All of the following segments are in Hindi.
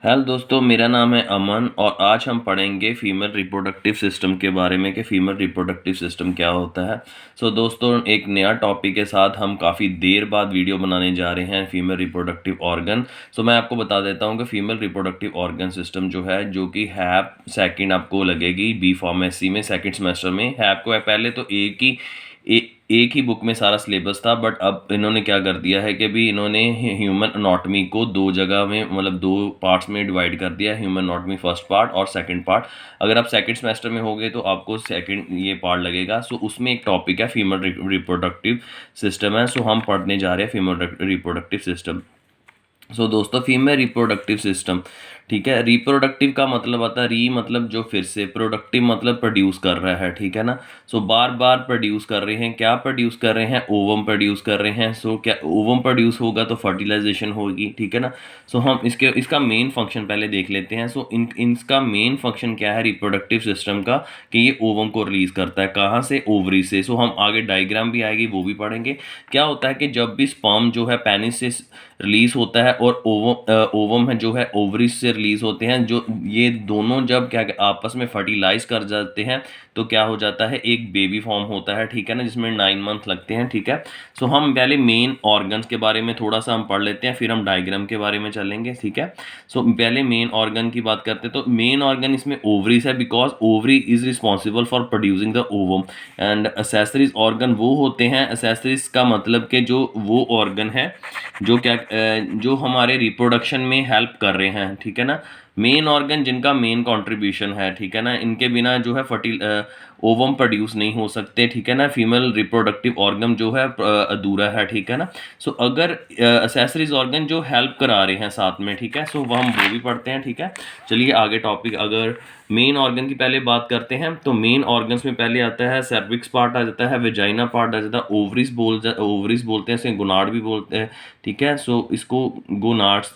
हेलो दोस्तों, मेरा नाम है अमन और आज हम पढ़ेंगे फीमेल रिप्रोडक्टिव सिस्टम के बारे में कि फीमेल रिप्रोडक्टिव सिस्टम क्या होता है। दोस्तों, एक नया टॉपिक के साथ हम काफ़ी देर बाद वीडियो बनाने जा रहे हैं फीमेल रिप्रोडक्टिव ऑर्गन। मैं आपको बता देता हूं कि फीमेल रिप्रोडक्टिव ऑर्गन सिस्टम जो है, जो कि हैप सेकंड आपको लगेगी बी फार्मेसी में सेकंड सेमेस्टर में। हैप को पहले तो एक ही बुक में सारा सिलेबस था, बट अब इन्होंने क्या कर दिया है कि भी इन्होंने ह्यूमन अनाटॉमी को दो जगह में मतलब दो पार्ट्स में डिवाइड कर दिया है। ह्यूमन अनाटॉमी फर्स्ट पार्ट और सेकंड पार्ट। अगर आप सेकंड सेमेस्टर में होगे तो आपको सेकंड ये पार्ट लगेगा। उसमें एक टॉपिक है फीमेल रिप्रोडक्टिव सिस्टम है। हम पढ़ने जा रहे हैं फीमेल रिप्रोडक्टिव सिस्टम। दोस्तों, फीमेल रिप्रोडक्टिव सिस्टम, ठीक है। रिप्रोडक्टिव का मतलब आता है री मतलब जो फिर से, प्रोडक्टिव मतलब प्रोड्यूस कर रहा है, ठीक है ना। बार बार प्रोड्यूस कर रहे हैं। क्या प्रोड्यूस कर रहे हैं? ओवम प्रोड्यूस कर रहे हैं। क्या ओवम प्रोड्यूस होगा तो फर्टिलाइजेशन होगी, ठीक है ना। हम इसका मेन फंक्शन पहले देख लेते हैं। इसका मेन फंक्शन क्या है रिप्रोडक्टिव सिस्टम का, कि ये ओवम को रिलीज करता है। कहाँ से? ओवरी से। हम आगे डायग्राम भी आएगी, वो भी पढ़ेंगे। क्या होता है कि जब भी स्पर्म जो है पेनिस से रिलीज होता है और ओवम है जो है ओवरीज से रिलीज होते हैं, जो ये दोनों जब क्या आपस में फर्टिलाइज कर जाते हैं तो क्या हो जाता है, एक बेबी फॉर्म होता है, ठीक है ना, जिसमें 9 मंथ लगते हैं, ठीक है। हम पहले मेन ऑर्गन्स के बारे में थोड़ा सा हम पढ़ लेते हैं, फिर हम डायग्राम के बारे में चलेंगे, ठीक है। पहले मेन ऑर्गन की बात करते हैं। तो मेन ऑर्गन इसमें ओवरीज है, because ovary is responsible for producing the ovum. And accessories organ वो होते हैं, एसेसरीज का मतलब कि जो वो ऑर्गन है जो जो हमारे रिप्रोडक्शन में हेल्प कर रहे हैं, ठीक है ना। मेन ऑर्गन जिनका मेन कंट्रीब्यूशन है, ठीक है ना, इनके बिना जो है ओवम प्रोड्यूस नहीं हो सकते, ठीक है ना। फीमेल रिप्रोडक्टिव ऑर्गन जो है अधूरा है, ठीक है ना। अगर एसेसरीज ऑर्गन जो हेल्प करा रहे हैं साथ में, ठीक है, हम वो भी पढ़ते हैं, ठीक है। चलिए आगे टॉपिक, अगर मेन ऑर्गन की पहले बात करते हैं तो मेन ऑर्गन्स में पहले आता है सर्विक्स पार्ट आ जाता है, वेजाइना पार्ट आ जाता है, ओवरीज बोलते हैं, इसे गुनाड भी बोलते हैं, ठीक है। इसको गुनाड्स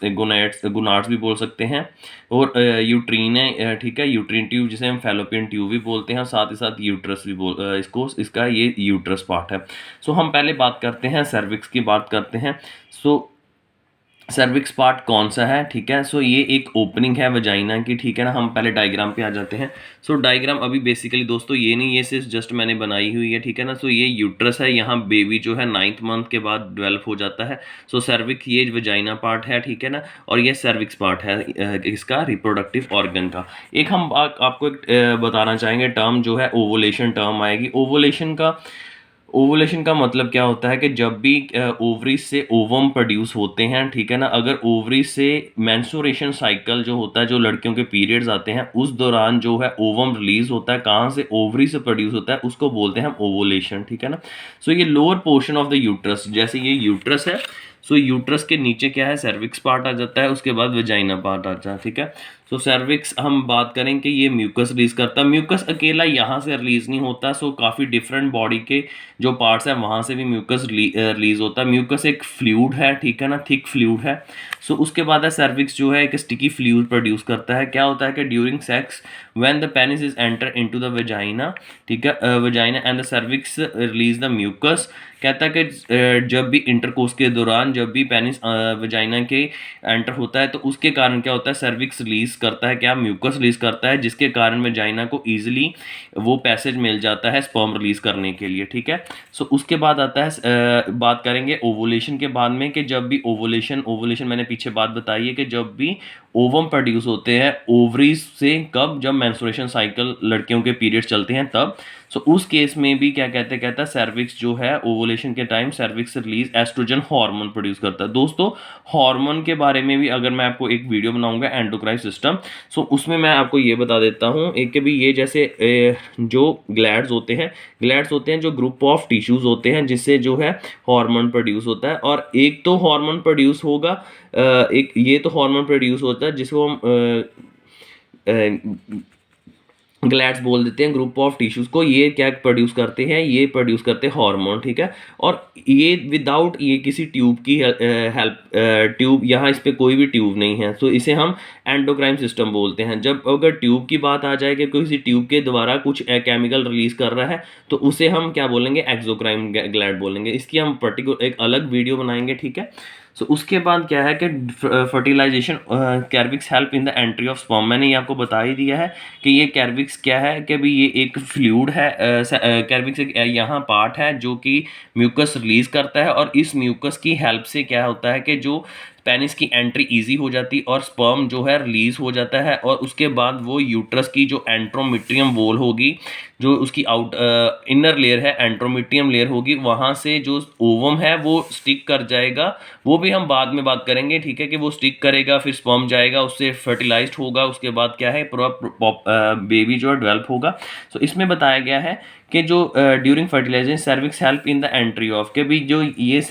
भी बोल सकते हैं। और यूट्रीन है, ठीक है, यूट्रीन ट्यूब जिसे हम फैलोपियन ट्यूब भी बोलते हैं, साथ ही साथ यूट्रस भी इसका ये यूट्रस पार्ट है। हम पहले बात करते हैं सर्विक्स की बात करते हैं। सर्विक्स पार्ट कौन सा है, ठीक है। ये एक ओपनिंग है वजाइना की, ठीक है ना। हम पहले डायग्राम पे आ जाते हैं। डायग्राम अभी बेसिकली दोस्तों ये नहीं, ये सिर्फ जस्ट मैंने बनाई हुई है, ठीक है ना। ये यूट्रस है, यहाँ बेबी जो है 9th मंथ के बाद डेवलप हो जाता है। सर्विक्स ये वजाइना पार्ट है, ठीक है ना। और ये सर्विक्स पार्ट है इसका रिप्रोडक्टिव ऑर्गन का। एक हम आपको एक बताना चाहेंगे टर्म जो है ओवुलेशन टर्म आएगी। ओवुलेशन का मतलब क्या होता है कि जब भी ओवरीज से ओवम प्रोड्यूस होते हैं, ठीक है ना। अगर ओवरी से मेंस्ट्रुएशन साइकिल जो होता है, जो लड़कियों के पीरियड्स आते हैं, उस दौरान जो है ओवम रिलीज होता है, कहाँ से? ओवरी से प्रोड्यूस होता है, उसको बोलते हैं हम ओवुलेशन, ठीक है ना। ये lower portion of the uterus, जैसे ये यूट्रस है, यूट्रस के नीचे क्या है? सर्विक्स पार्ट आ जाता है, उसके बाद वेजाइना पार्ट आ जाता है, ठीक है। सर्विक्स हम बात करें कि ये म्यूकस रिलीज करता है। म्यूकस अकेला यहाँ से रिलीज नहीं होता, काफ़ी डिफरेंट बॉडी के जो पार्ट्स हैं वहाँ से भी म्यूकस रिलीज होता है। म्यूकस एक फ्लूइड है, ठीक है ना, थिक फ्लूइड है। उसके बाद है सर्विक्स जो है एक स्टिकी फ्लूइड प्रोड्यूस करता है। क्या होता है कि during sex when the penis is enter into the vagina, ठीक है, vagina and the cervix release the mucus. कहता है कि जब भी इंटरकोर्स के दौरान जब भी पेनिस वेजाइना के एंटर होता है तो उसके कारण क्या होता है? सर्विक्स रिलीज करता है, क्या? म्यूकस रिलीज करता है, जिसके कारण वेजाइना को ईजिली वो पैसेज मिल जाता है स्पर्म रिलीज करने के लिए, ठीक है। उसके बाद आता है बात करेंगे ओवुलेशन के बाद में, कि जब भी ओवुलेशन मैंने पीछे बात बताई है कि जब भी ओवम प्रोड्यूस होते हैं ओवरीज से, कब? जब मेंस्ट्रुएशन साइकिल लड़कियों के पीरियड्स चलते हैं तब। उस केस में भी क्या कहता है सर्विक्स जो है ओवुलेशन के time cervix release estrogen hormone produce करता है। दोस्तों, हार्मोन के बारे में भी अगर मैं आपको एक वीडियो बनाऊंगा एंडोक्राइन सिस्टम, उसमें मैं आपको ये बता देता हूँ एक कि भी ये जैसे जो ग्लैड्स होते हैं जो ग्रुप ऑफ टिश्यूज होते हैं जिससे जो है हार्मोन प्रोड्यूस होता है। और एक तो हार्मोन प्रोड्यूस होगा, एक ये तो हार्मोन प्रोड्यूस होता है जिसको हम ग्लैड्स बोल देते हैं, ग्रुप ऑफ टिश्यूज को। ये क्या प्रोड्यूस करते हैं? ये प्रोड्यूस करते हैं हार्मोन, ठीक है। और ये विदाउट ये किसी ट्यूब की हेल्प, ट्यूब यहाँ इस पे कोई भी ट्यूब नहीं है, इसे हम एंडोक्राइन सिस्टम बोलते हैं। जब अगर ट्यूब की बात आ जाए कि किसी ट्यूब के द्वारा कुछ केमिकल रिलीज कर रहा है तो उसे हम क्या बोलेंगे? एक्सोक्राइन ग्लैंड बोलेंगे। इसकी हम पर्टिकुलर एक अलग वीडियो बनाएंगे, ठीक है। सो उसके बाद क्या है कि fertilization cervix help in the entry of sperm. मैंने ये आपको बता ही दिया है कि ये कैर्विक्स क्या है, कि भाई ये एक फ्लूइड है, कैर्विक्स एक यहाँ पार्ट है जो कि म्यूकस रिलीज करता है, और इस म्यूकस की हेल्प से क्या होता है कि जो पेनिस की एंट्री इजी हो जाती और स्पर्म जो है रिलीज हो जाता है, और उसके बाद वो यूट्रस की जो एंट्रोमीट्रियम वॉल होगी, जो उसकी इनर लेयर है, एंट्रोमीट्रियम लेयर होगी, वहाँ से जो ओवम है वो स्टिक कर जाएगा। वो भी हम बाद में बात करेंगे, ठीक है, कि वो स्टिक करेगा, फिर स्पर्म जाएगा, उससे फर्टिलाइज्ड होगा, उसके बाद क्या है पूरा बेबी जो है डेवलप होगा। सो इसमें बताया गया है कि जो during fertilization cervix help in the entry of, के भी जो ये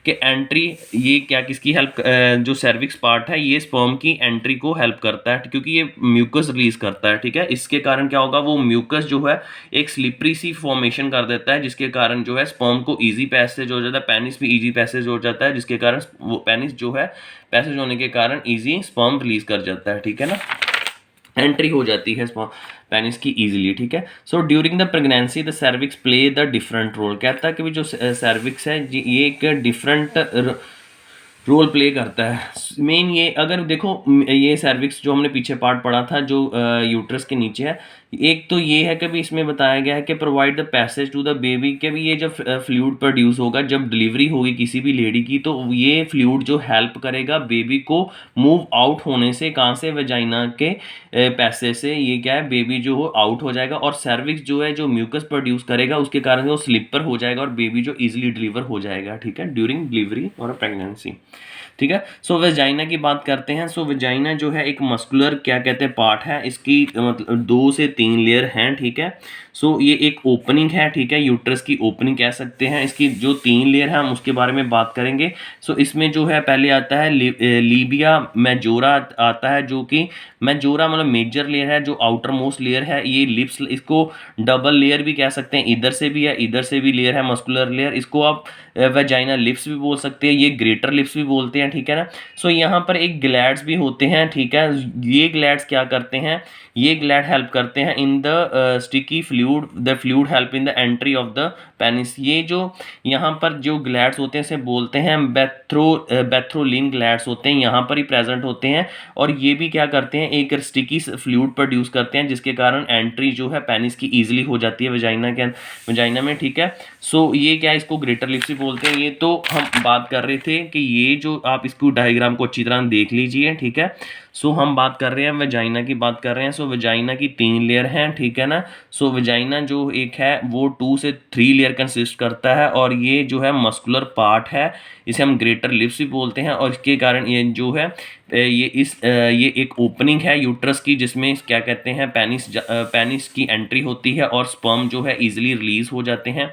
कि एंट्री, ये क्या किसकी हेल्प, जो सर्विक्स पार्ट है ये स्पर्म की एंट्री को हेल्प करता है, क्योंकि ये म्यूकस रिलीज करता है, ठीक है। इसके कारण क्या होगा, वो म्यूकस जो है एक स्लिपरी सी फॉर्मेशन कर देता है, जिसके कारण जो है स्पर्म को इजी पैसेज हो जाता है, पेनिस भी इजी पैसेज हो जाता है, जिसके कारण वो पेनिस जो है पैसेज होने के कारण इजी स्पर्म रिलीज कर जाता है, ठीक है ना, एंट्री हो जाती है पेनिस की इजीली, ठीक है। So during the pregnancy the cervix play the different role. कहता है कि जो सर्विक्स है ये एक डिफरेंट रोल प्ले करता है। मेन ये अगर देखो, ये सर्विक्स जो हमने पीछे पार्ट पढ़ा था जो यूट्रस के नीचे है, एक तो ये है कि भी इसमें बताया गया है कि provide the passage to the baby, के भी ये जब फ्लूइड प्रोड्यूस होगा, जब डिलीवरी होगी किसी भी लेडी की, तो ये फ्लूइड जो हेल्प करेगा बेबी को मूव आउट होने से, कहाँ से, वेजाइना के पैसेज से, ये क्या है बेबी जो हो आउट हो जाएगा, और सर्विक्स जो है जो म्यूकस प्रोड्यूस करेगा उसके कारण वो स्लिपर हो जाएगा और बेबी जो इजीली डिलीवर हो जाएगा, ठीक है, ड्यूरिंग डिलीवरी और प्रेगनेंसी, ठीक है। सो वेजाइना की बात करते हैं। सो वेजाइना जो है एक मस्कुलर क्या कहते हैं पार्ट है, इसकी मतलब 2 से 3 लेयर हैं, ठीक है। सो ये एक ओपनिंग है, ठीक है, यूट्रस की ओपनिंग कह सकते हैं। इसकी जो 3 लेयर है हम उसके बारे में बात करेंगे। सो इसमें जो है पहले आता है लीबिया मेजोरा आता है, जो कि मेजोरा मतलब मेजर लेयर है, जो आउटर मोस्ट लेयर है, ये लिप्स, इसको डबल लेयर भी कह सकते हैं, इधर से भी है इधर से भी लेयर है मस्कुलर लेयर, इसको आप वेजाइना लिप्स भी बोल सकते हैं, ये ग्रेटर लिप्स भी बोलते हैं, ठीक है ना। सो यहाँ पर एक ग्लैड्स भी होते हैं, ठीक है। ये ग्लैड्स क्या करते हैं, ये ग्लैड हेल्प करते हैं in the sticky fluid, the fluid help in the entry of the penis. ये जो यहाँ पर जो ग्लैड्स होते हैं इसे बोलते हैं बैथ्रोलिन ग्लैड्स होते हैं, यहाँ पर ही प्रेजेंट होते हैं, और ये भी क्या करते हैं एक स्टिकी फ्लूइड प्रोड्यूस करते हैं, जिसके कारण एंट्री जो है पेनिस की ईजिली हो जाती है वेजाइना में, ठीक है। सो ये क्या, इसको ग्रेटर लिप्स भी बोलते हैं। ये तो हम बात कर रहे थे कि ये जो आप इसको डायग्राम को अच्छी तरह देख लीजिए, ठीक है। सो हम बात कर रहे हैं वेजाइना की बात कर रहे हैं। सो वेजाइना की 3 लेयर हैं, ठीक है ना। सो वेजाइना जो एक है वो 2 से 3 लेयर कंसिस्ट करता है, और ये जो है मस्कुलर पार्ट है, इसे हम ग्रेटर लिप्स भी बोलते हैं, और इसके कारण ये जो है ये एक ओपनिंग है यूट्रस की, जिसमें क्या कहते हैं पेनिस की एंट्री होती है और स्पर्म जो है इजीली रिलीज हो जाते हैं।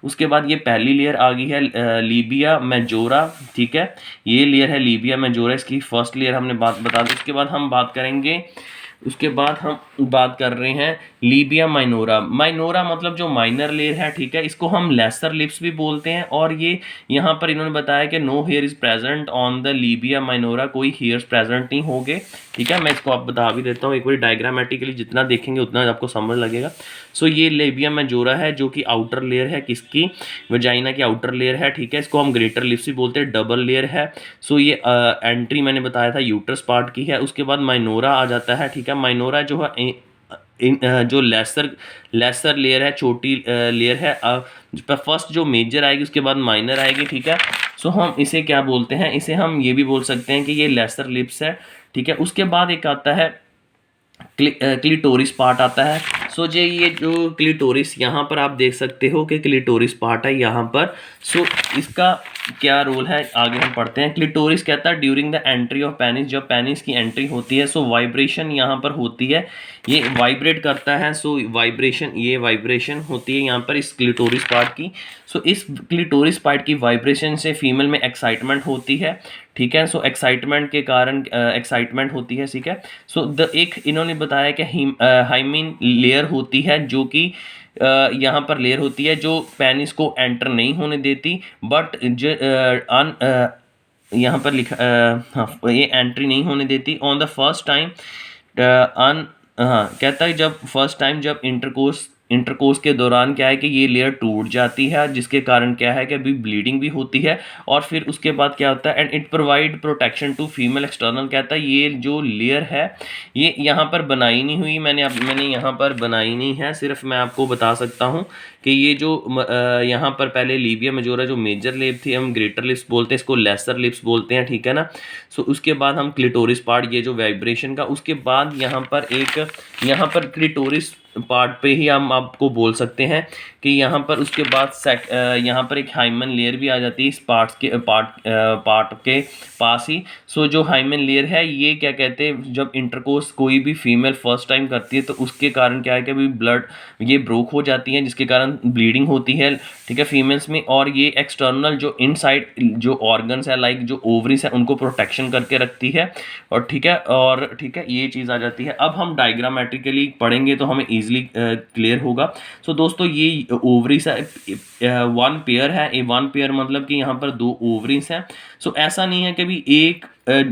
उसके बाद ये पहली लेयर आ गई है लीबिया मेजोरा, ठीक है, ये लेयर है लीबिया मेजोरा, इसकी फर्स्ट लेयर हमने बता दी। उसके बाद हम बात करेंगे, उसके बाद हम बात कर रहे हैं लीबिया माइनोरा। माइनोरा मतलब जो माइनर लेयर है, ठीक है, इसको हम लेसर लिप्स भी बोलते हैं, और ये यहाँ पर इन्होंने बताया कि no hair is present on the labia minora, कोई हेयर्स प्रेजेंट नहीं होंगे, ठीक है। मैं इसको आप बता भी देता हूँ एक बार, डायग्रामेटिकली जितना देखेंगे उतना आपको समझ लगेगा। सो ये लीबिया मेजोरा है जो कि आउटर लेयर है किसकी, वेजाइना की आउटर लेयर है, ठीक है, इसको हम ग्रेटर लिप्स भी बोलते हैं, डबल लेयर है। सो ये एंट्री मैंने बताया था यूट्रस पार्ट की है। उसके बाद माइनोरा आ जाता है, ठीक है। माइनोरा जो है जो लेसर लेयर है, छोटी लेयर है, फर्स्ट जो मेजर आएगी उसके बाद माइनर आएगी, ठीक है। सो हम इसे क्या बोलते हैं, इसे हम ये भी बोल सकते हैं कि ये लेसर लिप्स है, ठीक है। उसके बाद एक आता है क्लिटोरिस पार्ट आता है। सो जे ये जो क्लिटोरिस यहाँ पर आप देख सकते हो कि क्लिटोरिस पार्ट है यहाँ पर। सो इसका क्या रोल है आगे हम पढ़ते हैं। क्लिटोरिस कहता है during the entry of penis, जब पेनिस की एंट्री होती है सो वाइब्रेशन यहाँ पर होती है, ये वाइब्रेट करता है। सो वाइब्रेशन, ये वाइब्रेशन होती है यहाँ पर इस क्लिटोरिस पार्ट की। सो इस क्लिटोरिस पार्ट की वाइब्रेशन से फीमेल में एक्साइटमेंट होती है, ठीक है। सो एक्साइटमेंट के कारण एक्साइटमेंट होती है, ठीक है। सो एक इन्होंने बताया कि हाइमिन लेयर होती है, जो कि यहाँ पर लेयर होती है जो पेनिस को एंटर नहीं होने देती, बट यहाँ पर लिखा हाँ, ये एंट्री नहीं होने देती ऑन द फर्स्ट टाइम हाँ, कहता है जब फर्स्ट टाइम जब इंटरकोर्स इंटरकोर्स के दौरान क्या है कि ये लेयर टूट जाती है, जिसके कारण क्या है कि अभी ब्लीडिंग भी होती है। और फिर उसके बाद क्या होता है, and it provide protection to female external, कहता है ये जो लेयर है ये यहाँ पर बनाई नहीं हुई, मैंने यहाँ पर बनाई नहीं है, सिर्फ मैं आपको बता सकता हूँ कि ये जो यहाँ पर पहले लीबिया मेजोरा जो मेजर लेब थी, हम ग्रेटर लिप्स बोलते हैं, इसको लेसर लिप्स बोलते हैं, ठीक है ना। सो उसके बाद हम क्लिटोरिस पार्ट, ये जो वाइब्रेशन का, उसके बाद यहाँ पर क्लिटोरिस पार्ट पे ही हम आपको बोल सकते हैं कि यहाँ पर उसके बाद यहाँ पर एक हाइमन लेयर भी आ जाती है इस पार्ट के पास ही। सो जो हाइमन लेयर है ये क्या कहते हैं, जब इंटरकोर्स कोई भी फीमेल फर्स्ट टाइम करती है तो उसके कारण क्या है कि अभी ब्लड ये ब्रोक हो जाती है, जिसके कारण ब्लीडिंग होती है, ठीक है, फीमेल्स में। और ये एक्सटर्नल जो इनसाइड जो ऑर्गन्स है लाइक जो ओवरीज है उनको प्रोटेक्शन करके रखती है, और ठीक है ये चीज़ आ जाती है। अब हम डायग्रामेट्रिकली पढ़ेंगे तो हमें ईजिली क्लियर होगा। सो दोस्तों ये ओवरीज है, वन पेयर है, ये वन पेयर मतलब कि यहाँ पर 2 ओवरीज हैं। सो ऐसा नहीं है कि भी एक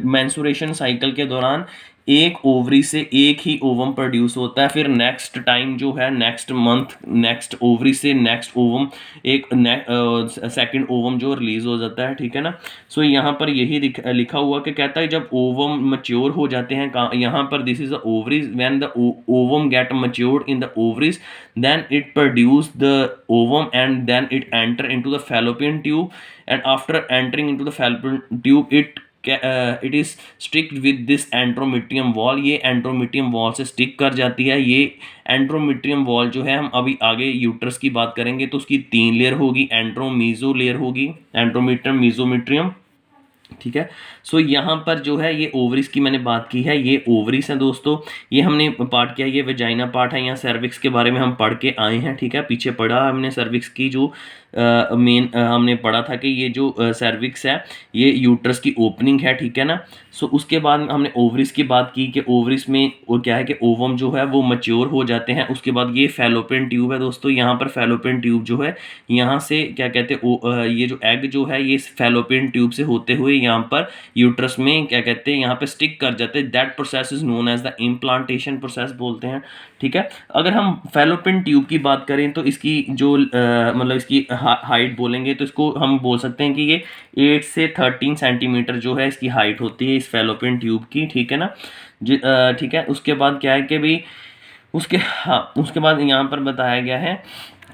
मेंस्ट्रुएशन साइकिल के दौरान एक ओवरी से एक ही ओवम प्रोड्यूस होता है, फिर नेक्स्ट टाइम जो है नेक्स्ट मंथ नेक्स्ट ओवरी से नेक्स्ट ओवम एक सेकंड ओवम जो रिलीज हो जाता है, ठीक है ना। सो यहाँ पर यही लिखा हुआ कि कहता है जब ओवम मच्योर हो जाते हैं, यहाँ पर this is the ovaries, when the ovum get matured in the ovaries then it produce the ovum and then it enter into the fallopian tube, and after entering into the fallopian tube it is stick with this endometrium wall, ये endometrium wall से stick कर जाती है। ये endometrium wall जो है, हम अभी आगे यूट्रस की बात करेंगे तो उसकी 3 लेयर होगी, एंड्रोमीजो लेयर होगी, एंड्रोमीट्रियम, मीजोमीट्रियम, ठीक है। सो यहाँ पर जो है ये ओवरीज की मैंने बात की है, ये ओवरीज हैं दोस्तों, ये हमने पार्ट किया, ये वेजाइना पार्ट है, यहाँ सर्विक्स के बारे में हम पढ़ के आए हैं, ठीक है। पीछे पढ़ा हमने सर्विक्स की जो मेन हमने पढ़ा था कि ये जो सर्विक्स है ये यूट्रस की ओपनिंग है, ठीक है ना। सो उसके बाद हमने ओवरीज की बात की कि ओवरीज में वो क्या है कि ओवम जो है वो मच्योर हो जाते हैं। उसके बाद ये फैलोपियन ट्यूब है दोस्तों, यहाँ पर फैलोपियन ट्यूब जो है यहाँ से क्या कहते हैं, ये जो एग जो है ये फैलोपियन ट्यूब से होते हुए यहाँ पर यूट्रस में क्या कहते हैं यहाँ पे स्टिक कर जाते हैं। That process is known as the implantation process बोलते हैं, ठीक है। अगर हम फैलोपियन ट्यूब की बात करें तो इसकी जो मतलब इसकी हाइट बोलेंगे तो इसको हम बोल सकते हैं कि ये 8 से 13 सेंटीमीटर जो है इसकी हाइट होती है इस फैलोपियन ट्यूब की, ठीक है ना। ठीक है। उसके बाद क्या है कि भाई उसके बाद यहाँ पर बताया गया है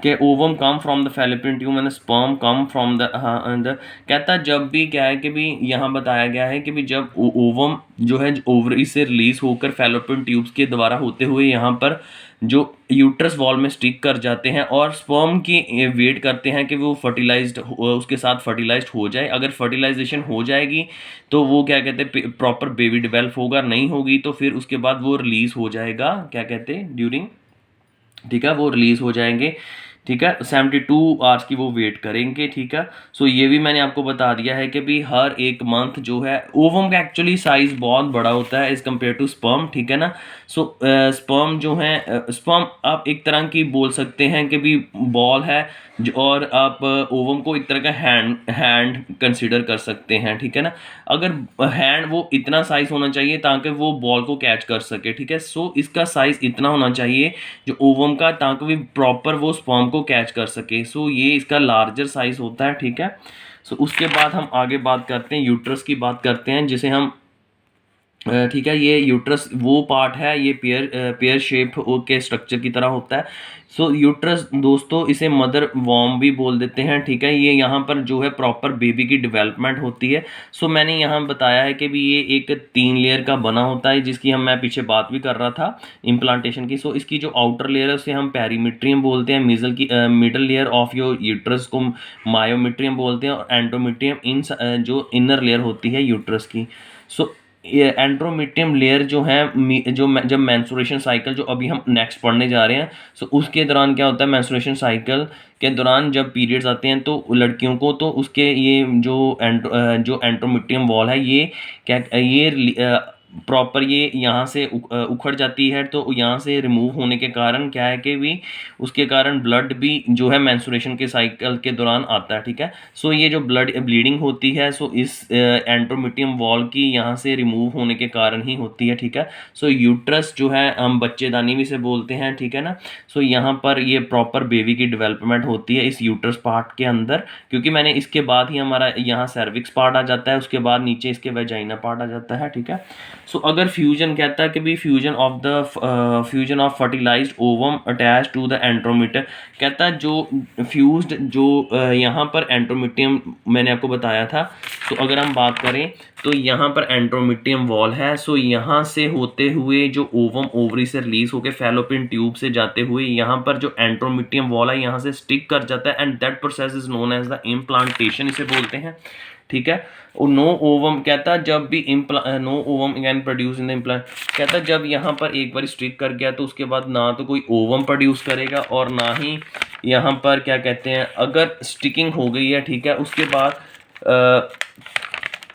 कि ovum come from the fallopian tube and sperm come from the कहता है जब भी क्या है कि भी यहाँ बताया गया है कि भी जब ओवम जो है ओवरी से रिलीज होकर फैलोपियन ट्यूब्स के द्वारा होते हुए यहाँ पर जो यूट्रस वॉल में स्टिक कर जाते हैं और स्पर्म की वेट करते हैं कि वो फर्टिलाइज्ड उसके साथ फर्टिलाइज्ड हो जाए। अगर फर्टिलाइजेशन हो जाएगी तो वो क्या कहते हैं प्रॉपर बेबी डेवलप होगा, नहीं होगी तो फिर उसके बाद वो रिलीज हो जाएगा, क्या कहते हैं ड्यूरिंग, ठीक है, वो रिलीज हो जाएंगे, ठीक है। 72 आवर्स की वो वेट करेंगे, ठीक है। सो ये भी मैंने आपको बता दिया है कि भी हर एक मंथ जो है ओवम का एक्चुअली साइज बहुत बड़ा होता है एज कम्पेयर टू स्पर्म, ठीक है ना। सो स्पर्म जो है स्पर्म आप एक तरह की बोल सकते हैं कि भी बॉल है और आप ओवम को एक तरह का हैंड कंसिडर कर सकते हैं, ठीक है ना। अगर हैंड वो इतना साइज होना चाहिए ताकि वो बॉल को कैच कर सके, ठीक है। सो इसका साइज इतना होना चाहिए जो ओवम का, ताकि भी प्रॉपर वो स्पर्म को कैच कर सके। सो ये इसका लार्जर साइज होता है, ठीक है। सो उसके बाद हम आगे बात करते हैं, यूट्रस की बात करते हैं, जिसे हम ठीक है, ये यूट्रस वो पार्ट है, ये पेयर शेप के स्ट्रक्चर की तरह होता है। सो यूट्रस दोस्तों इसे मदर वॉर्म भी बोल देते हैं, ठीक है। ये यहाँ पर जो है प्रॉपर बेबी की डेवलपमेंट होती है। सो मैंने यहाँ बताया है कि भी ये एक 3 लेयर का बना होता है, जिसकी मैं पीछे बात भी कर रहा था इम्प्लांटेशन की। सो इसकी जो आउटर लेयर है उसे हम पेरीमीट्रियम बोलते हैं, middle layer of your uterus को मायोमीट्रियम बोलते हैं, और एंडोमीट्रियम जो इनर लेयर होती है यूट्रस की। सो ये एंड्रोमीट्रियम लेयर जो है जब मेंस्ट्रुएशन साइकिल जो अभी हम नेक्स्ट पढ़ने जा रहे हैं, सो उसके दौरान क्या होता है, मेंस्ट्रुएशन साइकिल के दौरान जब पीरियड्स आते हैं तो लड़कियों को तो उसके ये जो एंड्रोमीट्रियम वॉल है ये क्या ये प्रॉपर ये यहाँ से उखड़ जाती है, तो यहाँ से रिमूव होने के कारण क्या है कि भी उसके कारण ब्लड भी जो है मेंस्ट्रुएशन के साइकिल के दौरान आता है, ठीक है। सो ये जो ब्लीडिंग होती है, सो इस एंट्रोमीटियम वॉल की यहाँ से रिमूव होने के कारण ही होती है, ठीक है। सो यूट्रस जो है हम बच्चेदानी भी से बोलते हैं, ठीक है ना। सो यहाँ पर ये प्रॉपर बेबी की डेवलपमेंट होती है इस यूट्रस पार्ट के अंदर, क्योंकि मैंने इसके बाद ही हमारा यहाँ सर्विक्स पार्ट आ जाता है, उसके बाद नीचे इसके वेजाइना पार्ट आ जाता है, ठीक है। सो अगर फ्यूजन कहता है कि भी fusion of fertilized ovum attach to the endometrium, कहता है जो फ्यूज्ड जो यहाँ पर एंट्रोमीटियम मैंने आपको बताया था। तो अगर हम बात करें तो यहाँ पर एंट्रोमीटियम वॉल है, सो यहाँ से होते हुए जो ओवम ओवरी से रिलीज होकर फैलोपियन ट्यूब से जाते हुए यहाँ पर जो एंट्रोमीटियम वॉल है यहाँ से स्टिक कर जाता है, and that process is known as the implantation, इसे बोलते हैं, ठीक है। और नो ओवम कहता है जब भी no ovum can produce in the implant, कहता है जब यहाँ पर एक बार स्ट्रिक कर गया तो उसके बाद ना तो कोई ओवम प्रोड्यूस करेगा और ना ही यहाँ पर क्या कहते हैं, अगर स्टिकिंग हो गई है, ठीक है, उसके बाद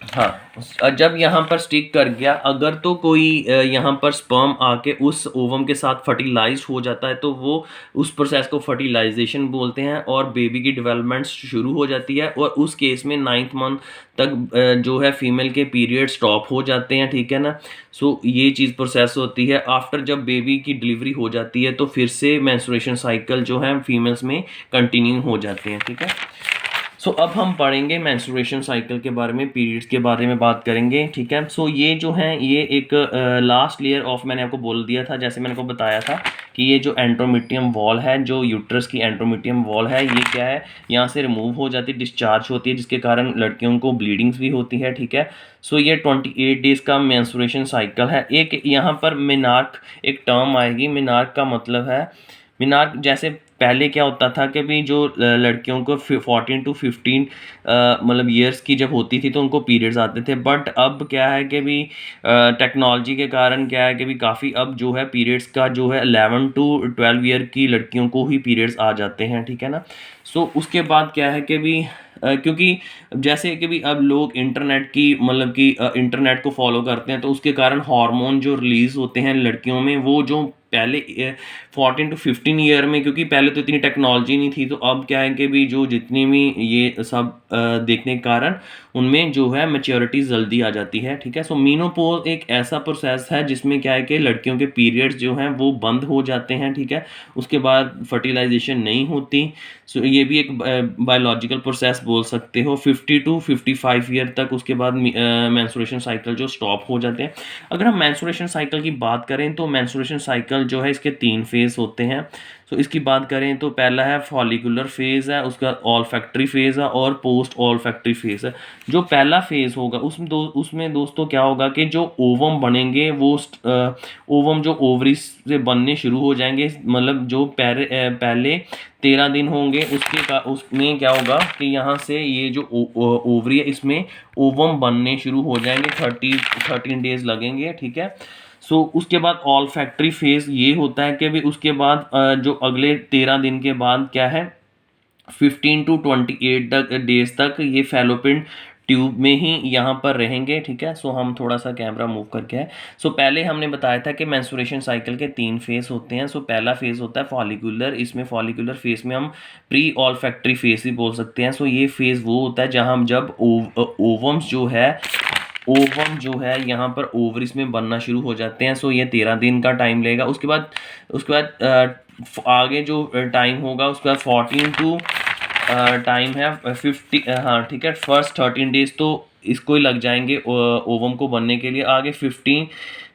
हाँ जब यहाँ पर स्टिक कर गया, अगर तो कोई यहाँ पर स्पर्म आके उस ओवम के साथ फर्टिलाइज हो जाता है तो वो उस प्रोसेस को फर्टिलाइजेशन बोलते हैं और बेबी की डेवलपमेंट शुरू हो जाती है, और उस केस में 9th मंथ तक जो है फीमेल के पीरियड स्टॉप हो जाते हैं, ठीक है ना। सो ये चीज़ प्रोसेस होती है। आफ्टर जब बेबी की डिलीवरी हो जाती है तो फिर से मेंस्ट्रुएशन साइकिल जो है फीमेल्स में कंटिन्यू हो जाते हैं, ठीक है। सो अब हम पढ़ेंगे मेंस्ट्रुएशन साइकिल के बारे में, पीरियड्स के बारे में बात करेंगे, ठीक है। सो ये जो है ये एक लास्ट लेयर ऑफ, मैंने आपको बोल दिया था, जैसे मैंने आपको बताया था कि ये जो एंट्रोमीटियम वॉल है, जो यूट्रस की एंट्रोमीटियम वॉल है, ये क्या है, यहाँ से रिमूव हो जाती है, डिस्चार्ज होती है, जिसके कारण लड़कियों को ब्लीडिंग्स भी होती है, ठीक है। सो ये 28 डेज़ का मेंस्ट्रुएशन साइकिल है। एक यहाँ पर मिनार्क एक टर्म आएगी, मिनार्क का मतलब है, मीनार जैसे पहले क्या होता था कि भी जो लड़कियों को 14 to 15 मतलब ईयर्स की जब होती थी तो उनको पीरियड्स आते थे, बट अब क्या है कि भी टेक्नोलॉजी के कारण क्या है कि भी काफ़ी अब जो है पीरियड्स का जो है 11 to 12 ईयर की लड़कियों को ही पीरियड्स आ जाते हैं, ठीक है ना। सो उसके बाद क्या है कि भी क्योंकि जैसे कि भी अब लोग इंटरनेट की मतलब कि इंटरनेट को फॉलो करते हैं, तो उसके कारण हार्मोन जो रिलीज़ होते हैं लड़कियों में, वो जो पहले 14 to 15 ईयर में, क्योंकि पहले तो इतनी टेक्नोलॉजी नहीं थी, तो अब क्या है कि भी जो जितनी भी ये सब देखने के कारण उनमें जो है मैच्योरिटी जल्दी आ जाती है, ठीक है। सो मीनोपॉज एक ऐसा प्रोसेस है जिसमें क्या है कि लड़कियों के पीरियड्स जो हैं वो बंद हो जाते हैं, ठीक है, उसके बाद फर्टिलाइजेशन नहीं होती। सो ये भी एक बायोलॉजिकल प्रोसेस बोल सकते हो। 50 to 55 ईयर तक उसके बाद मेंस्ट्रुएशन साइकिल जो स्टॉप हो जाते हैं। अगर हम मेंस्ट्रुएशन साइकिल की बात करें तो मेंस्ट्रुएशन साइकिल जो है इसके 3 फेज़ होते हैं। तो इसकी बात करें तो पहला है फॉलिकुलर फेज़ है, उसका ऑल्फैक्टरी फेज़ है और पोस्ट ऑल्फैक्टरी फेज़ है। जो पहला फेज़ होगा उसमें दोस्तों क्या होगा कि जो ओवम बनेंगे वो ओवम जो ओवरी से बनने शुरू हो जाएंगे, मतलब जो पहले 13 दिन होंगे उसमें क्या होगा कि यहाँ से ये जो ओवरी है इसमें ओवम बनने शुरू हो जाएंगे, 13 डेज़ लगेंगे, ठीक है। सो उसके बाद ऑल फैक्ट्री फेज ये होता है कि भी उसके बाद जो अगले 13 दिन के बाद क्या है 15 to 28 डेज तक ये फैलोपियन ट्यूब में ही यहाँ पर रहेंगे, ठीक है। सो हम थोड़ा सा कैमरा मूव करके है। सो पहले हमने बताया था कि मेंस्ट्रुएशन साइकिल के 3 फेज होते हैं। सो पहला फेज होता है फॉलिकुलर, इसमें फॉलिकुलर फेज में हम प्री ऑल्फैक्टरी फेज भी बोल सकते हैं। सो ये फेज वो होता है जहाँ हम जब ओवम जो है यहाँ पर ओवरीज में बनना शुरू हो जाते हैं। सो ये 13 दिन का टाइम लेगा। उसके बाद आगे जो टाइम होगा उसके बाद 14 टू टाइम है 50, हाँ ठीक है, फर्स्ट 13 डेज तो इसको ही लग जाएंगे ओवम को बनने के लिए, आगे 15,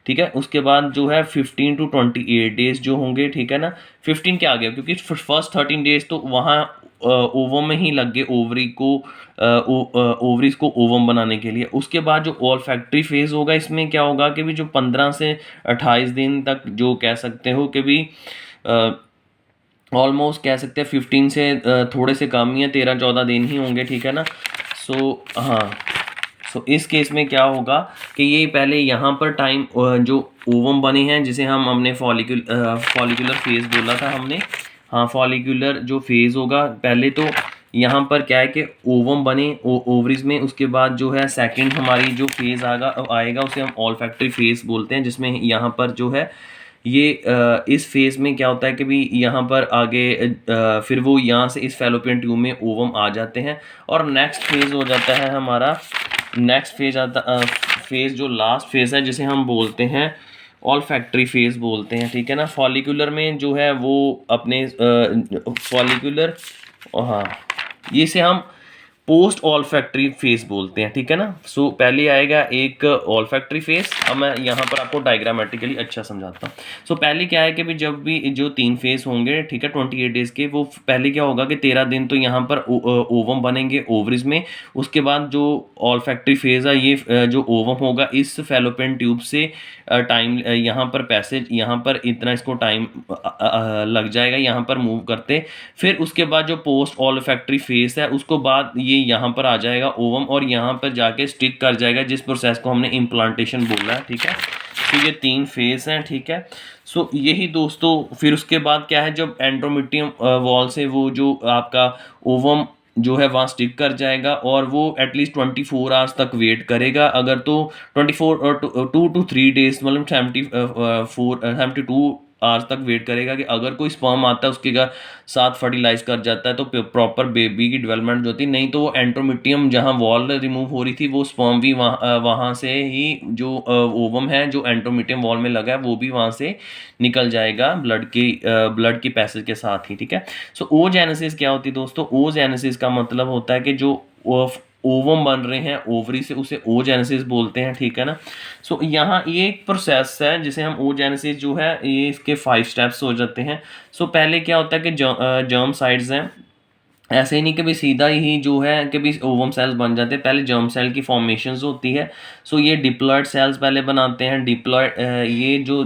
ठीक है। उसके बाद जो है 15 to 28 डेज जो होंगे, ठीक है ना। 15 क्या आ गया क्योंकि फर्स्ट 13 डेज तो वहाँ ओवम में ही लग गए ओवरी को ओवरीज को ओवम बनाने के लिए। उसके बाद जो ऑल्फैक्टरी फेज होगा इसमें क्या होगा कि भी जो 15 से 28 दिन तक जो कह सकते हो कि भी ऑलमोस्ट कह सकते हैं 15 से थोड़े से कम ही है, 13-14 दिन ही होंगे, ठीक है ना। सो हाँ, सो इस केस में क्या होगा कि ये पहले यहाँ पर टाइम जो ओवम बने हैं जिसे हमने फॉलिकुलर फेज बोला था हमने, हाँ फॉलिकुलर जो फेज होगा पहले तो यहाँ पर क्या है कि ओवम बने ओवरीज में, उसके बाद जो है सेकंड हमारी जो फेज़ आएगा उसे हम ऑल्फैक्टरी फेज़ बोलते हैं, जिसमें यहाँ पर जो है ये इस फेज़ में क्या होता है कि भी यहाँ पर आगे फिर वो यहाँ से इस फैलोपियन ट्यूब में ओवम आ जाते हैं, और नेक्स्ट फेज़ हो जाता है हमारा, नेक्स्ट फेज़ जो लास्ट फेज़ है जिसे हम बोलते हैं ऑल्फैक्टरी फेज़ बोलते हैं, ठीक है ना। फॉलिकुलर में जो है वो अपने फॉलिकुलर, हाँ, इसे हम पोस्ट ऑल्फैक्टरी फेज बोलते हैं, ठीक है ना। सो पहले आएगा एक ऑल्फैक्टरी फेज। अब मैं यहाँ पर आपको डायग्रामेटिकली अच्छा समझाता हूँ। सो पहले क्या है कि भी जब भी जो 3 फेज होंगे, ठीक है, 28 डेज के, वो पहले क्या होगा कि 13 दिन तो यहाँ पर ओवम बनेंगे ओवरीज में। उसके बाद जो ऑल्फैक्टरी फेज है, ये जो ओवम होगा इस फैलोपियन ट्यूब से टाइम यहाँ पर पैसेज, यहाँ पर इतना इसको टाइम लग जाएगा यहाँ पर मूव करते। फिर उसके बाद जो पोस्ट ऑल्फैक्टरी फेज है उसको बाद ये यहाँ पर आ जाएगा ओवम, और यहाँ पर जाके स्टिक कर जाएगा, जिस प्रोसेस को हमने इम्प्लांटेशन बोला है, ठीक है। तो ये 3 फेज हैं, ठीक है। सो यही दोस्तों, फिर उसके बाद क्या है, जब एंड्रोमेट्रियम वॉल से वो जो आपका ओवम जो है वहाँ स्टिक कर जाएगा, और वो एटलीस्ट 24 आवर्स तक वेट करेगा। अगर तो 24 और 2 to 3 डेज, मतलब 72 आवर्स तक वेट करेगा कि अगर कोई स्पर्म आता है उसके साथ फर्टिलाइज कर जाता है तो प्रॉपर बेबी की डेवलपमेंट जो होती, नहीं तो वो एंड्रोमेट्रियम जहाँ वॉल रिमूव हो रही थी वो स्पर्म भी वहाँ से ही जो ओवम है जो एंड्रोमेट्रियम वॉल में लगा है वो भी वहाँ से निकल जाएगा ब्लड की पैसेज के साथ ही, ठीक है। सो ओजेनेसिस क्या होती है दोस्तों? ओजेनेसिस का मतलब होता है कि जो ओवम बन रहे हैं ओवरी से, उसे ओजेनेसिस बोलते हैं, ठीक है ना। सो यहाँ ये एक प्रोसेस है जिसे हम ओजेनेसिस जो है ये इसके 5 स्टेप्स हो जाते हैं। सो पहले क्या होता है कि जर्म साइड्स हैं, ऐसे ही नहीं कि भाई सीधा ही जो है कि भाई ओवम सेल्स बन जाते हैं, पहले जर्म सेल की फॉर्मेशंस होती है। सो ये डिप्लॉयड सेल्स पहले बनाते हैं। डिप्लॉयड ये जो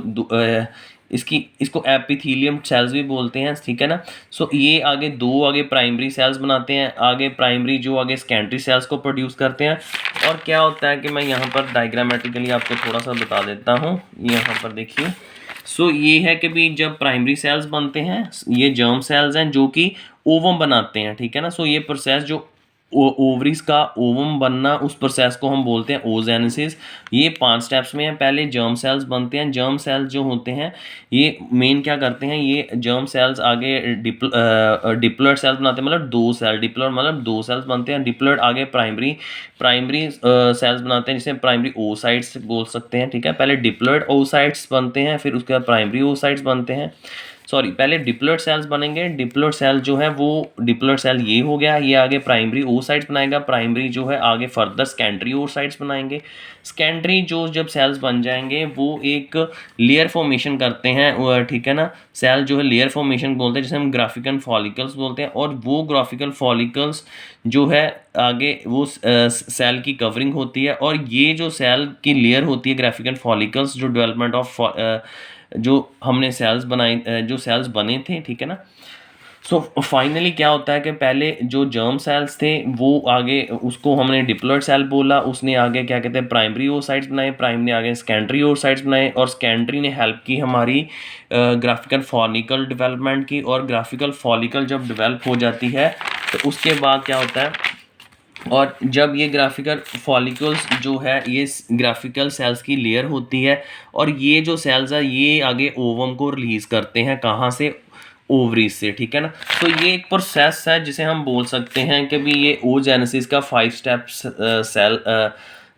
इसको एपिथेलियम सेल्स भी बोलते हैं, ठीक है ना। सो ये आगे प्राइमरी सेल्स बनाते हैं, आगे प्राइमरी जो आगे सेकेंडरी सेल्स को प्रोड्यूस करते हैं। और क्या होता है कि मैं यहाँ पर डायग्रामेटिकली आपको थोड़ा सा बता देता हूँ, यहाँ पर देखिए। सो ये है कि भी जब प्राइमरी सेल्स बनते हैं, ये जर्म सेल्स हैं जो कि ओवम बनाते हैं, ठीक है ना। सो ये प्रोसेस जो ओवरीज का ओवम बनना, उस प्रोसेस को हम बोलते हैं ओजेनेसिस। ये 5 स्टेप्स में है। पहले जर्म सेल्स बनते हैं। जर्म सेल्स जो होते हैं ये मेन क्या करते हैं, ये जर्म सेल्स आगे डिप्लॉयड सेल्स बनाते हैं, मतलब 2 सेल, डिप्लॉयड मतलब 2 सेल्स बनते हैं। डिप्लॉयड आगे प्राइमरी सेल्स बनाते हैं जिसे प्राइमरी ओसाइट्स बोल सकते हैं, ठीक है। पहले डिप्लॉयड ओसाइट्स बनते हैं, फिर उसके बाद प्राइमरी ओसाइट्स बनते हैं। सॉरी, पहले डिप्लॉयड सेल्स बनेंगे। डिप्लॉयड सेल जो है वो डिप्लॉयड सेल ये हो गया, ये आगे प्राइमरी ओसाइट्स बनाएगा। प्राइमरी जो है आगे फर्दर सेकेंडरी ओसाइट्स बनाएंगे। सेकेंडरी जो जब सेल्स बन जाएंगे वो एक लेयर फॉर्मेशन करते हैं, ठीक है ना। सेल जो है लेयर फॉर्मेशन बोलते हैं जिसे हम ग्राफिकल फॉलिकल्स बोलते हैं। और वो ग्राफिकल फॉलिकल्स जो है आगे वो सेल की कवरिंग होती है, और ये जो सेल की लेयर होती है ग्राफिकल फॉलिकल्स, जो डेवलपमेंट ऑफ जो हमने सेल्स बनाए, जो सेल्स बने थे, ठीक है ना। सो फाइनली क्या होता है कि पहले जो जर्म सेल्स थे वो आगे उसको हमने डिप्लॉयड सेल बोला, उसने आगे क्या कहते हैं प्राइमरी ओसाइट्स बनाए, प्राइमरी ने आगे सेकेंडरी ओसाइट्स बनाए, और सेकेंडरी ने हेल्प की हमारी ग्राफिकल फॉलिकल डेवलपमेंट की। और ग्राफिकल फॉलिकल जब डेवलप हो जाती है तो उसके बाद क्या होता है, और जब ये ग्राफिकल फॉलिकल्स जो है ये ग्राफिकल सेल्स की लेयर होती है, और ये जो सेल्स है ये आगे ओवम को रिलीज करते हैं, कहाँ से? ओवरीज से, ठीक है ना। तो ये एक प्रोसेस है जिसे हम बोल सकते हैं कि भी ये ओजेनेसिस का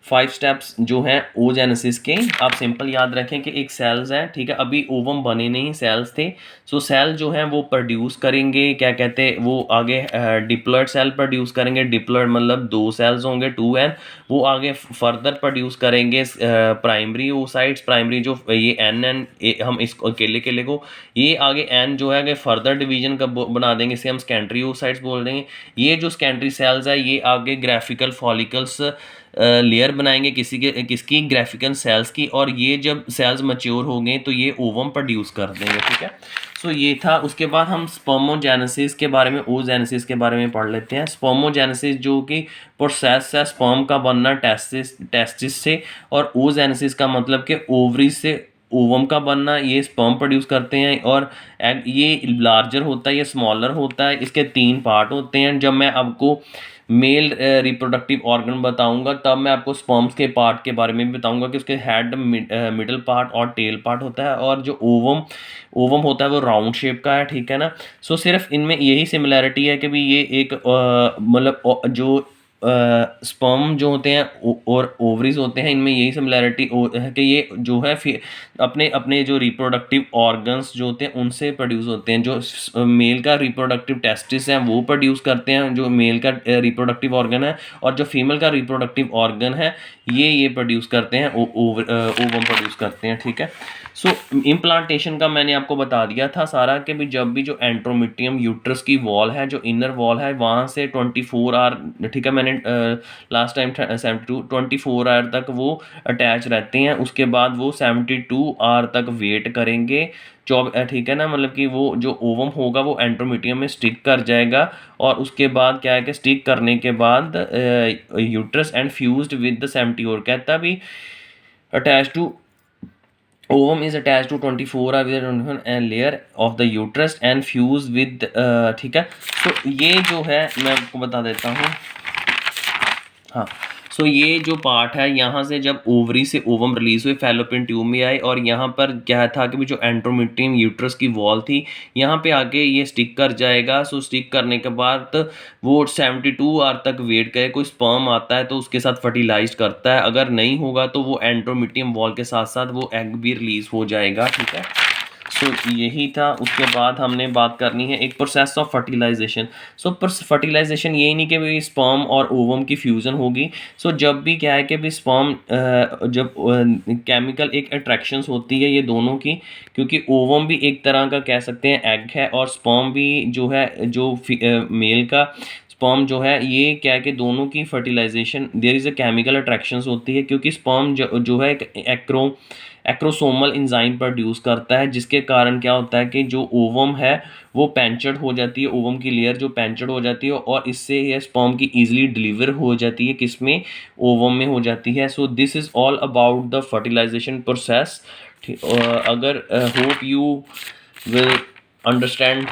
5 स्टेप्स जो हैं ओजेनेसिस के, आप सिंपल याद रखें कि एक सेल्स है, ठीक है, अभी ओवम बने नहीं, सेल्स थे। सो सेल जो हैं वो प्रोड्यूस करेंगे, क्या कहते हैं, वो आगे डिप्लॉयड सेल प्रोड्यूस करेंगे। डिप्लॉयड मतलब 2 सेल्स होंगे, 2n। वो आगे फर्दर प्रोड्यूस करेंगे प्राइमरी ओसाइट्स, प्राइमरी जो ये एन हम इसको अकेले को, ये आगे एन जो है आगे फर्दर डिवीजन का बना देंगे, इसे हम सेकेंडरी ओसाइट्स बोल देंगे। ये जो सेकेंडरी सेल्स है ये आगे ग्राफिकल फॉलिकल्स लेयर बनाएंगे किसकी? ग्राफिकल सेल्स की। और ये जब सेल्स मैच्योर हो गए तो ये ओवम प्रोड्यूस कर देंगे, ठीक है। सो ये था। उसके बाद हम स्पर्मोजेनेसिस के बारे में, ओजेनेसिस के बारे में पढ़ लेते हैं। स्पर्मोजेनेसिस जो कि प्रोसेस है स्पर्म का बनना टेस्टिस से, और ओजेनेसिस का मतलब कि ओवरी से ओवम का बनना, ये स्पर्म प्रोड्यूस करते हैं, और एग ये लार्जर होता है, ये स्मॉलर होता है, इसके 3 पार्ट होते हैं। जब मैं आपको मेल रिप्रोडक्टिव ऑर्गन बताऊंगा तब मैं आपको स्पर्म्स के पार्ट के बारे में भी बताऊंगा कि उसके हेड, मिडल पार्ट और टेल पार्ट होता है, और जो ओवम ओवम होता है वो राउंड शेप का है, ठीक है ना। सो सिर्फ इनमें यही सिमिलैरिटी है कि भी ये एक मतलब जो स्पर्म जो होते हैं और ओवरीज होते हैं, इनमें यही सिमिलैरिटी है कि ये जो है फिर अपने अपने जो रिप्रोडक्टिव ऑर्गन्स जो होते हैं उनसे प्रोड्यूस होते हैं। जो मेल का रिप्रोडक्टिव टेस्टिस है वो प्रोड्यूस करते हैं जो मेल का रिप्रोडक्टिव ऑर्गन है, और जो फीमेल का रिप्रोडक्टिव ऑर्गन है ये प्रोड्यूस करते हैं, ओवम प्रोड्यूस करते हैं, ठीक है। सो इम्प्लांटेशन का मैंने आपको बता दिया था सारा, कि भी जब भी जो एंट्रोमिटियम यूट्रस की वॉल है, जो इनर वॉल है, वहाँ से 24 आवर, ठीक है, मैंने लास्ट टाइम 24 आवर तक वो अटैच रहते हैं। उसके बाद वो 72 आवर तक वेट करेंगे, ठीक है ना, मतलब कि वो जो ओवम होगा वो एंट्रोमिटियम में स्टिक कर जाएगा, और उसके बाद क्या है कि स्टिक करने के बाद uterus and fused with the 70 और कहता भी attach to ovum is attached to 24 hour with a layer of the uterus and fuse with ठीक है। तो ये जो है मैं आपको बता देता हूँ, हाँ। सो ये जो पार्ट है, यहाँ से जब ओवरी से ओवम रिलीज हुए, फैलोपियन ट्यूब में आए, और यहाँ पर क्या था कि जो एंट्रोमिटियम यूट्रस की वॉल थी, यहाँ पे आके ये स्टिक कर जाएगा। सो स्टिक करने के बाद वो 72 आवर तक वेट करे, कोई स्पर्म आता है तो उसके साथ फर्टिलाइज करता है, अगर नहीं होगा तो वो एंट्रोमिटियम वॉल के साथ साथ वो एग भी रिलीज हो जाएगा, ठीक है। सो यही था। उसके बाद हमने बात करनी है एक process of fertilization. So fertilization यही नहीं कि भाई स्पर्म और ओवम की फ्यूज़न होगी। सो जब भी क्या है कि भाई स्पर्म जब केमिकल एक अट्रैक्शंस होती है ये दोनों की, क्योंकि ओवम भी एक तरह का कह सकते हैं एग है, और स्पर्म भी जो है जो मेल का स्पर्म जो है ये क्या है कि दोनों की fertilization there is a chemical attractions होती है, क्योंकि स्पर्म जो है एक एक्रोसोमल इंजाइम प्रोड्यूस करता है, जिसके कारण क्या होता है कि जो ओवम है वो पेंचर्ड हो जाती है, ओवम की लेयर जो पेंचर्ड हो जाती है, और इससे यह स्पर्म की ईजिली डिलीवर हो जाती है, किसमें, ओवम में हो जाती है। So this is all about the fertilization process. अगर hope you will understand,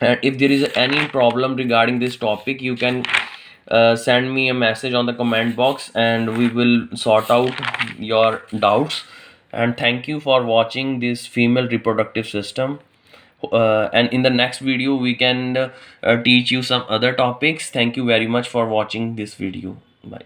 and if there is any problem regarding this topic you can send me a message on the comment box and we will sort out your doubts. And thank you for watching this female reproductive system, and in the next video we can teach you some other topics. Thank you very much for watching this video. Bye.